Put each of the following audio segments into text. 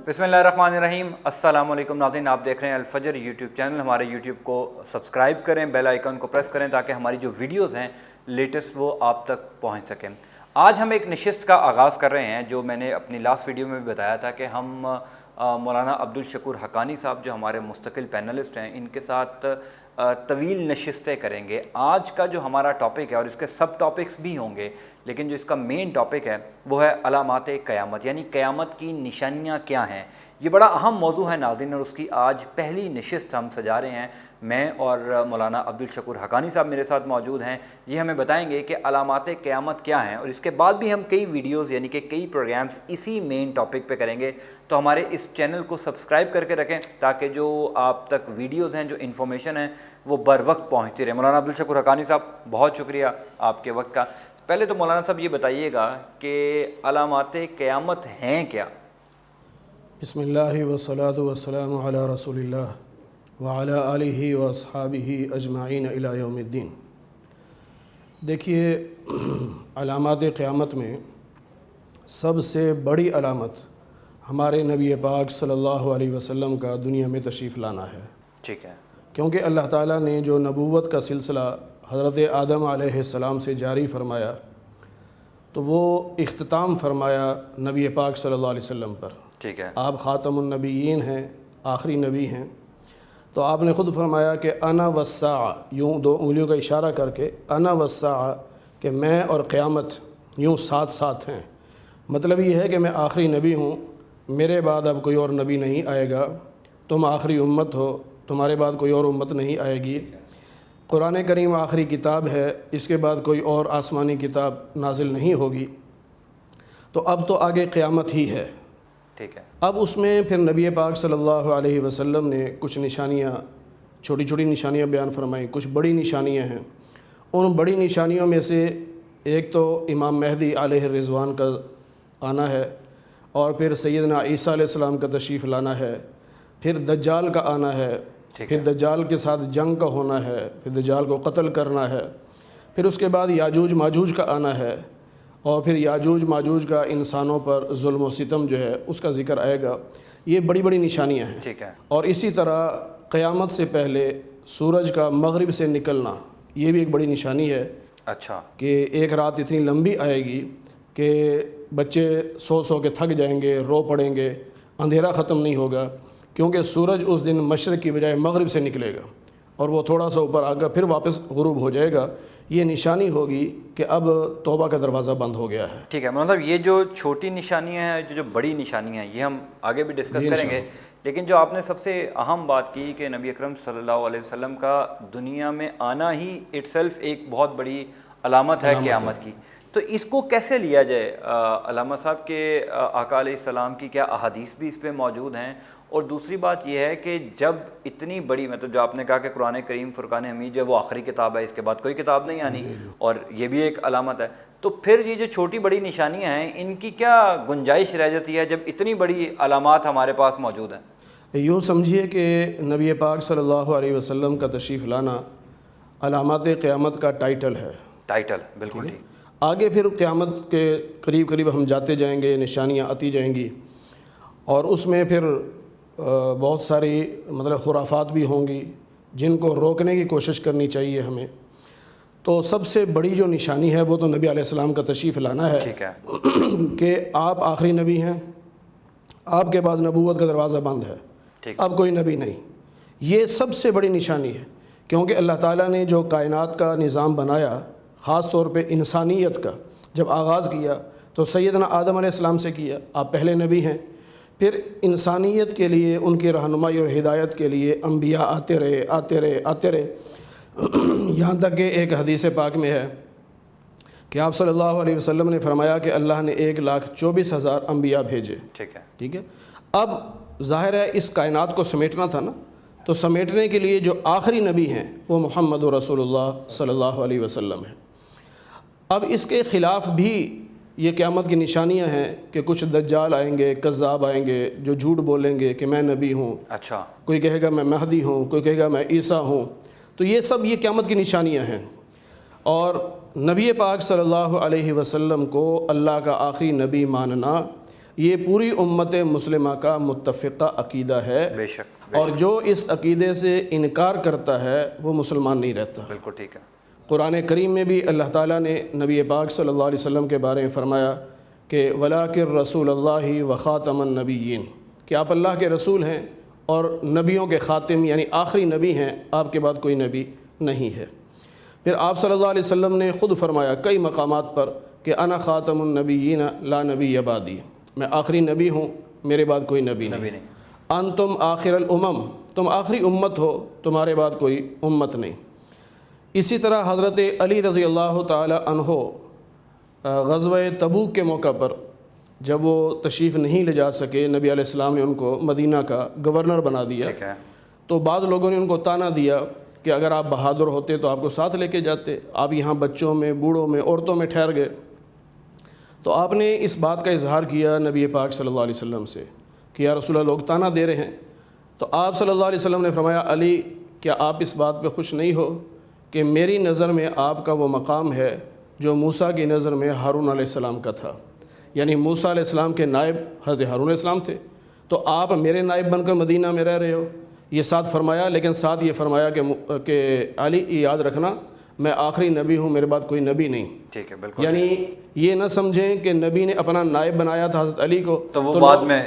بسم اللہ الرحمن الرحیم۔ السلام علیکم ناظرین، آپ دیکھ رہے ہیں الفجر یوٹیوب چینل۔ ہمارے یوٹیوب کو سبسکرائب کریں، بیل آئیکن کو پریس کریں تاکہ ہماری جو ویڈیوز ہیں لیٹسٹ وہ آپ تک پہنچ سکیں۔ آج ہم ایک نشست کا آغاز کر رہے ہیں، جو میں نے اپنی لاسٹ ویڈیو میں بھی بتایا تھا کہ ہم مولانا عبدالشکور حقانی صاحب جو ہمارے مستقل پینلسٹ ہیں، ان کے ساتھ طویل نشستیں کریں گے۔ آج کا جو ہمارا ٹاپک ہے، اور اس کے سب ٹاپکس بھی ہوں گے، لیکن جو اس کا مین ٹاپک ہے وہ ہے علامات قیامت، یعنی قیامت کی نشانیاں کیا ہیں۔ یہ بڑا اہم موضوع ہے ناظرین، اور اس کی آج پہلی نشست ہم سجا رہے ہیں۔ میں اور مولانا عبدالشکور حقانی صاحب میرے ساتھ موجود ہیں۔ یہ ہمیں بتائیں گے کہ علامات قیامت کیا ہیں، اور اس کے بعد بھی ہم کئی ویڈیوز یعنی کہ کئی پروگرامز اسی مین ٹاپک پہ کریں گے۔ تو ہمارے اس چینل کو سبسکرائب کر کے رکھیں تاکہ جو آپ تک ویڈیوز ہیں، جو انفارمیشن ہیں، وہ بر وقت پہنچتی رہے۔ مولانا عبدالشکور حقانی صاحب، بہت شکریہ آپ کے وقت کا۔ پہلے تو مولانا صاحب یہ بتائیے گا کہ علامات قیامت ہیں کیا؟ بسم اللہ والصلاة والسلام علی رسول اللہ وعلی آلہ واصحابہ اجمعین الی یوم الدین۔ دیکھیے، علامات قیامت میں سب سے بڑی علامت ہمارے نبی پاک صلی اللہ علیہ وسلم کا دنیا میں تشریف لانا ہے۔ ٹھیک ہے۔ کیونکہ اللہ تعالیٰ نے جو نبوت کا سلسلہ حضرت آدم علیہ السلام سے جاری فرمایا، تو وہ اختتام فرمایا نبی پاک صلی اللہ علیہ وسلم پر۔ ٹھیک ہے۔ آپ خاتم النبیین ہیں، آخری نبی ہیں، تو آپ نے خود فرمایا کہ انا والساعہ، یوں دو انگلیوں کا اشارہ کر کے انا والساعہ، کہ میں اور قیامت یوں ساتھ ساتھ ہیں۔ مطلب یہ ہے کہ میں آخری نبی ہوں، میرے بعد اب کوئی اور نبی نہیں آئے گا، تم آخری امت ہو، تمہارے بعد کوئی اور امت نہیں آئے گی۔ قرآن کریم آخری کتاب ہے، اس کے بعد کوئی اور آسمانی کتاب نازل نہیں ہوگی، تو اب تو آگے قیامت ہی ہے۔ ٹھیک ہے۔ اب اس میں پھر نبی پاک صلی اللہ علیہ وسلم نے کچھ نشانیاں، چھوٹی چھوٹی نشانیاں بیان فرمائیں، کچھ بڑی نشانیاں ہیں۔ ان بڑی نشانیوں میں سے ایک تو امام مہدی علیہ الرضوان کا آنا ہے، اور پھر سیدنا عیسیٰ علیہ السلام کا تشریف لانا ہے، پھر دجال کا آنا ہے، پھر دجال کے ساتھ جنگ کا ہونا ہے، پھر دجال کو قتل کرنا ہے، پھر اس کے بعد یاجوج ماجوج کا آنا ہے، اور پھر یاجوج ماجوج کا انسانوں پر ظلم و ستم جو ہے اس کا ذکر آئے گا۔ یہ بڑی بڑی نشانیاں ہیں۔ ٹھیک ہے۔ اور اسی طرح قیامت سے پہلے سورج کا مغرب سے نکلنا، یہ بھی ایک بڑی نشانی ہے۔ اچھا۔ کہ ایک رات اتنی لمبی آئے گی کہ بچے سو سو کے تھک جائیں گے، رو پڑیں گے، اندھیرا ختم نہیں ہوگا، کیونکہ سورج اس دن مشرق کی بجائے مغرب سے نکلے گا، اور وہ تھوڑا سا اوپر آگا پھر واپس غروب ہو جائے گا۔ یہ نشانی ہوگی کہ اب توبہ کا دروازہ بند ہو گیا ہے۔ ٹھیک ہے، مطلب یہ جو چھوٹی نشانیاں ہیں، جو بڑی نشانیاں ہیں، یہ ہم آگے بھی ڈسکس کریں گے۔ لیکن جو آپ نے سب سے اہم بات کی کہ نبی اکرم صلی اللہ علیہ وسلم کا دنیا میں آنا ہی اٹ سیلف ایک بہت بڑی علامت ہے قیامت کی، تو اس کو کیسے لیا جائے؟ علامہ صاحب کے آقا علیہ السلام کی کیا احادیث بھی اس پہ موجود ہیں؟ اور دوسری بات یہ ہے کہ جب اتنی بڑی، مطلب جو آپ نے کہا کہ قرآن کریم فرقان حمید جو ہے وہ آخری کتاب ہے، اس کے بعد کوئی کتاب نہیں آنی، اور یہ بھی ایک علامت ہے، تو پھر یہ جو چھوٹی بڑی نشانیاں ہیں، ان کی کیا گنجائش رہ جاتی ہے جب اتنی بڑی علامات ہمارے پاس موجود ہیں؟ یوں سمجھیے کہ نبی پاک صلی اللہ علیہ وسلم کا تشریف لانا علامات قیامت کا ٹائٹل ہے۔ ٹائٹل، بالکل ٹھیک۔ آگے پھر قیامت کے قریب قریب ہم جاتے جائیں گے، نشانیاں آتی جائیں گی، اور اس میں پھر بہت ساری مطلب خرافات بھی ہوں گی جن کو روکنے کی کوشش کرنی چاہیے ہمیں۔ تو سب سے بڑی جو نشانی ہے وہ تو نبی علیہ السلام کا تشریف لانا ہے۔ ٹھیک ہے۔ کہ آپ آخری نبی ہیں، آپ کے بعد نبوت کا دروازہ بند ہے، اب کوئی نبی نہیں۔ یہ سب سے بڑی نشانی ہے، کیونکہ اللہ تعالیٰ نے جو کائنات کا نظام بنایا، خاص طور پہ انسانیت کا جب آغاز کیا تو سیدنا آدم علیہ السلام سے کیا، آپ پہلے نبی ہیں۔ پھر انسانیت کے لیے، ان کی رہنمائی اور ہدایت کے لیے انبیاء آتے رہے آتے رہے آتے رہے، یہاں تک کہ ایک حدیث پاک میں ہے کہ آپ صلی اللہ علیہ وسلم نے فرمایا کہ اللہ نے 1,24,000 انبیاء بھیجے۔ ٹھیک ہے۔ اب ظاہر ہے اس کائنات کو سمیٹنا تھا نا، تو سمیٹنے کے لیے جو آخری نبی ہیں وہ محمد رسول اللہ صلی اللہ علیہ وسلم ہیں۔ اب اس کے خلاف بھی یہ قیامت کی نشانیاں ہیں کہ کچھ دجال آئیں گے، کذاب آئیں گے، جو جھوٹ بولیں گے کہ میں نبی ہوں۔ اچھا۔ کوئی کہے گا میں مہدی ہوں، کوئی کہے گا میں عیسیٰ ہوں۔ تو یہ سب یہ قیامت کی نشانیاں ہیں۔ اور نبی پاک صلی اللہ علیہ وسلم کو اللہ کا آخری نبی ماننا یہ پوری امت مسلمہ کا متفقہ عقیدہ ہے، بے شک، اور جو اس عقیدے سے انکار کرتا ہے وہ مسلمان نہیں رہتا۔ بالکل ٹھیک ہے۔ قرآن کریم میں بھی اللہ تعالیٰ نے نبی پاک صلی اللہ علیہ وسلم کے بارے میں فرمایا کہ وَلَٰكِن رسول اللہ وخاتم النبیین، کہ آپ اللہ کے رسول ہیں اور نبیوں کے خاتم، یعنی آخری نبی ہیں، آپ کے بعد کوئی نبی نہیں ہے۔ پھر آپ صلی اللہ علیہ وسلم نے خود فرمایا کئی مقامات پر کہ انا خاتم النبیین لا نبی بعدی، میں آخری نبی ہوں، میرے بعد کوئی نبی نہیں۔ انتم آخر الامم، تم آخری امت ہو، تمہارے بعد کوئی امت نہیں۔ اسی طرح حضرت علی رضی اللہ تعالی عنہ غزوہ تبوک کے موقع پر جب وہ تشریف نہیں لے جا سکے، نبی علیہ السلام نے ان کو مدینہ کا گورنر بنا دیا، تو بعض لوگوں نے ان کو طعنہ دیا کہ اگر آپ بہادر ہوتے تو آپ کو ساتھ لے کے جاتے، آپ یہاں بچوں میں، بوڑھوں میں، عورتوں میں ٹھہر گئے۔ تو آپ نے اس بات کا اظہار کیا نبی پاک صلی اللہ علیہ وسلم سے کہ یا رسول اللہ لوگ طعنہ دے رہے ہیں۔ تو آپ صلی اللہ علیہ وسلم نے فرمایا علی کیا آپ اس بات پہ خوش نہیں ہو کہ میری نظر میں آپ کا وہ مقام ہے جو موسیٰ کی نظر میں ہارون علیہ السلام کا تھا، یعنی موسیٰ علیہ السلام کے نائب حضرت ہارون علیہ السلام تھے، تو آپ میرے نائب بن کر مدینہ میں رہ رہے ہو۔ یہ ساتھ فرمایا، لیکن ساتھ یہ فرمایا کہ علی یاد رکھنا میں آخری نبی ہوں، میرے بعد کوئی نبی نہیں۔ ٹھیک ہے، بالکل۔ یعنی یہ نہ سمجھیں کہ نبی نے اپنا نائب بنایا تھا حضرت علی کو تو وہ بعد میں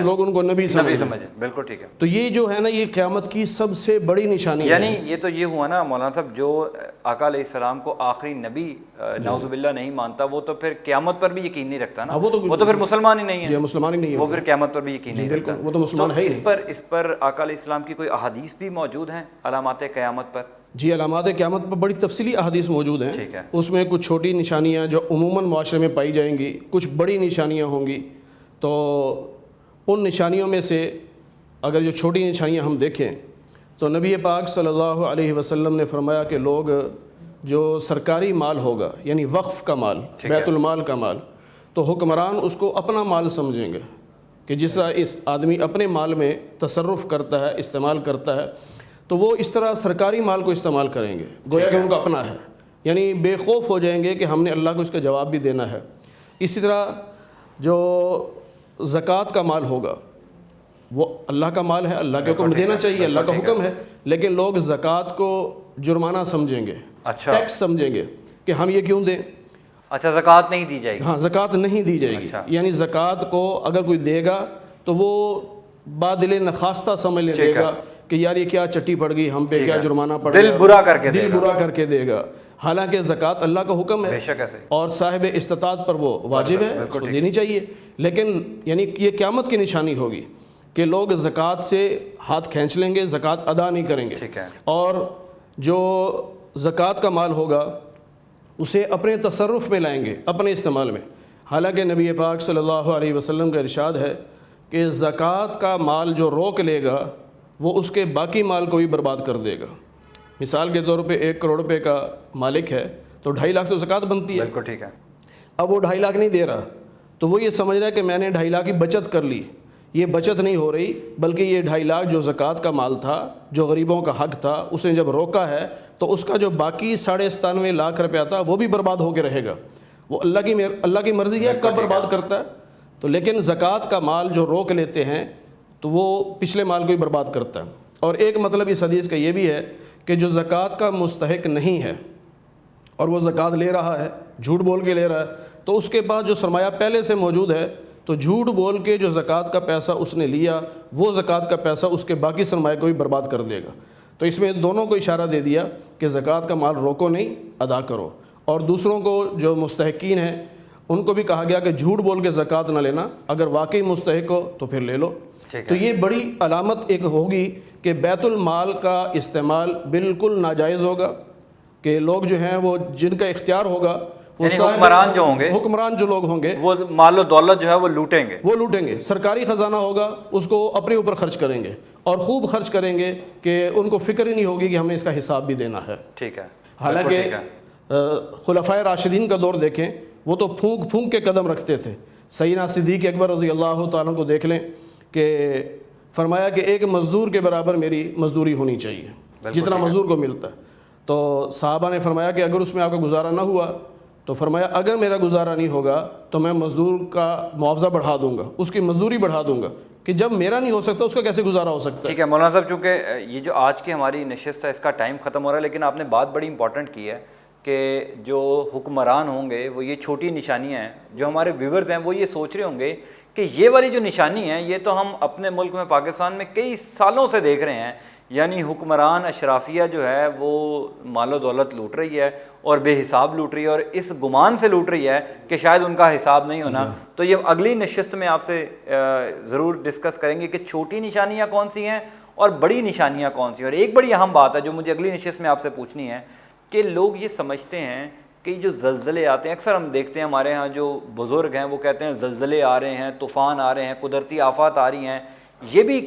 لوگ ان کو نبی سمجھیں۔ بالکل ٹھیک ہے۔ تو یہ جو ہے نا، یہ قیامت کی سب سے بڑی نشانی ہے۔ یعنی یہ تو یہ ہوا نا مولانا صاحب، جو آقا علیہ السلام کو آخری نبی نعوذ باللہ نہیں مانتا، وہ تو پھر قیامت پر بھی یقین نہیں رکھتا نا، وہ تو پھر مسلمان ہی نہیں ہے، مسلمان ہی نہیں ہے، وہ پھر قیامت پر بھی یقین نہیں رکھتا، وہ تو مسلمان ہے۔ اس پر آقا علیہ السلام کی کوئی احادیث بھی موجود ہیں علامات قیامت پر؟ جی، علامات قیامت پر بڑی تفصیلی احادیث موجود ہیں۔ اس میں کچھ چھوٹی نشانیاں جو عموماً معاشرے میں پائی جائیں گی، کچھ بڑی نشانیاں ہوں گی۔ تو ان نشانیوں میں سے اگر جو چھوٹی نشانیاں ہم دیکھیں تو نبی پاک صلی اللہ علیہ وسلم نے فرمایا کہ لوگ جو سرکاری مال ہوگا، یعنی وقف کا مال، بیت المال کا مال، تو حکمران اس کو اپنا مال سمجھیں گے کہ جس طرح اس آدمی اپنے مال میں تصرف کرتا ہے، استعمال کرتا ہے، تو وہ اس طرح سرکاری مال کو استعمال کریں گے، گویا کہ ان کا اپنا ہے، یعنی بے خوف ہو جائیں گے کہ ہم نے اللہ کو اس کا جواب بھی دینا ہے۔ اسی طرح جو زکوٰۃ کا مال ہوگا وہ اللہ کا مال ہے، اللہ کے حکم دینا چاہیے، اللہ کا حکم ہے، لیکن لوگ زکوٰۃ کو جرمانہ سمجھیں گے، ٹیکس سمجھیں گے کہ ہم یہ کیوں دیں۔ اچھا، زکوٰۃ نہیں دی جائے گی؟ ہاں، زکوٰۃ نہیں دی جائے گی، یعنی زکوٰۃ کو اگر کوئی دے گا تو وہ بادل نخواستہ سمجھ لے گا کہ یار یہ کیا چٹی پڑ گئی ہم پہ، کیا جرمانہ پڑ گیا، دل برا کر کے دے گا، حالانکہ زکوٰۃ اللہ کا حکم ہے اور صاحب استطاعت پر وہ واجب ہے، اس کو دینی چاہیے۔ لیکن یعنی یہ قیامت کی نشانی ہوگی کہ لوگ زکوٰۃ سے ہاتھ کھینچ لیں گے، زکوٰۃ ادا نہیں کریں گے، اور جو زکوٰۃ کا مال ہوگا اسے اپنے تصرف میں لائیں گے، اپنے استعمال میں۔ حالانکہ نبی پاک صلی اللہ علیہ وسلم کا ارشاد ہے کہ زکوٰۃ کا مال جو روک لے گا وہ اس کے باقی مال کو بھی برباد کر دے گا۔ مثال کے طور پہ 1 کروڑ روپے کا مالک ہے تو 2.5 لاکھ تو زکوٰۃ بنتی ہے، بالکل ٹھیک ہے۔ اب وہ 2.5 لاکھ نہیں دے رہا تو وہ یہ سمجھ رہا ہے کہ میں نے 2.5 لاکھ کی بچت کر لی، یہ بچت نہیں ہو رہی، بلکہ یہ 2.5 لاکھ جو زکوٰۃ کا مال تھا، جو غریبوں کا حق تھا، اس نے جب روکا ہے تو اس کا جو باقی 97.5 لاکھ روپیہ تھا وہ بھی برباد ہو کے رہے گا۔ وہ اللہ کی مرضی ہے کب برباد کرتا ہے، تو لیکن زکوٰۃ کا مال جو روک لیتے ہیں تو وہ پچھلے مال کو ہی برباد کرتا ہے۔ اور ایک مطلب اس حدیث کا یہ بھی ہے کہ جو زکوٰۃ کا مستحق نہیں ہے اور وہ زکوٰۃ لے رہا ہے، جھوٹ بول کے لے رہا ہے، تو اس کے پاس جو سرمایہ پہلے سے موجود ہے، تو جھوٹ بول کے جو زکوٰۃ کا پیسہ اس نے لیا، وہ زکوٰۃ کا پیسہ اس کے باقی سرمایہ کو بھی برباد کر دے گا۔ تو اس میں دونوں کو اشارہ دے دیا کہ زکوٰۃ کا مال روکو نہیں، ادا کرو، اور دوسروں کو جو مستحقین ہیں ان کو بھی کہا گیا کہ جھوٹ بول کے زکوٰۃ نہ لینا، اگر واقعی مستحق ہو تو پھر لے لو۔ تو یہ بڑی علامت ایک ہوگی کہ بیت المال کا استعمال بالکل ناجائز ہوگا، کہ لوگ جو ہیں وہ جن کا اختیار ہوگا، حکمران جو لوگ ہوں گے وہ مال و دولت جو ہے وہ لوٹیں گے، سرکاری خزانہ ہوگا اس کو اپنے اوپر خرچ کریں گے اور خوب خرچ کریں گے کہ ان کو فکر ہی نہیں ہوگی کہ ہمیں اس کا حساب بھی دینا ہے۔ ٹھیک ہے۔ حالانکہ خلفائے راشدین کا دور دیکھیں، وہ تو پھونک پھونک کے قدم رکھتے تھے۔ سیدنا صدیق اکبر رضی اللہ تعالیٰ کو دیکھ لیں کہ فرمایا کہ ایک مزدور کے برابر میری مزدوری ہونی چاہیے، جتنا مزدور کو ملتا ہے۔ تو صحابہ نے فرمایا کہ اگر اس میں آپ کا گزارا نہ ہوا تو فرمایا اگر میرا گزارا نہیں ہوگا تو میں مزدور کا معاوضہ بڑھا دوں گا, اس کی مزدوری بڑھا دوں گا, کہ جب میرا نہیں ہو سکتا اس کا کیسے گزارا ہو سکتا ہے. ٹھیک ہے مولانا صاحب, چونکہ یہ جو آج کی ہماری نشست ہے اس کا ٹائم ختم ہو رہا ہے, لیکن آپ نے بات بڑی امپورٹنٹ کی ہے کہ جو حکمران ہوں گے وہ یہ چھوٹی نشانیاں ہیں, جو ہمارے ویورز ہیں وہ یہ سوچ رہے ہوں گے کہ یہ والی جو نشانی ہے یہ تو ہم اپنے ملک میں پاکستان میں کئی سالوں سے دیکھ رہے ہیں, یعنی حکمران اشرافیہ جو ہے وہ مال و دولت لوٹ رہی ہے اور بے حساب لوٹ رہی ہے, اور اس گمان سے لوٹ رہی ہے کہ شاید ان کا حساب نہیں ہونا. تو یہ اگلی نشست میں آپ سے ضرور ڈسکس کریں گے کہ چھوٹی نشانیاں کون سی ہیں اور بڑی نشانیاں کون سی ہیں. اور ایک بڑی اہم بات ہے جو مجھے اگلی نشست میں آپ سے پوچھنی ہے کہ لوگ یہ سمجھتے ہیں کہ جو زلزلے آتے ہیں, اکثر ہم دیکھتے ہیں ہمارے ہاں جو بزرگ ہیں وہ کہتے ہیں زلزلے آ رہے ہیں, طوفان آ رہے ہیں, قدرتی آفات آ رہی ہیں, یہ بھی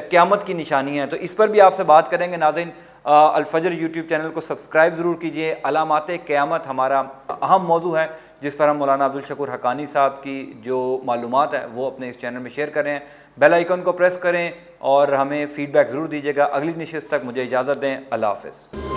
قیامت کی نشانی ہے. تو اس پر بھی آپ سے بات کریں گے. ناظرین, الفجر یوٹیوب چینل کو سبسکرائب ضرور کیجئے. علامات قیامت ہمارا اہم موضوع ہے جس پر ہم مولانا عبدالشکور حقانی صاحب کی جو معلومات ہیں وہ اپنے اس چینل میں شیئر کریں. بیل آئیکن کو پریس کریں اور ہمیں فیڈ بیک ضرور دیجیے گا. اگلی نشست تک مجھے اجازت دیں. اللہ حافظ.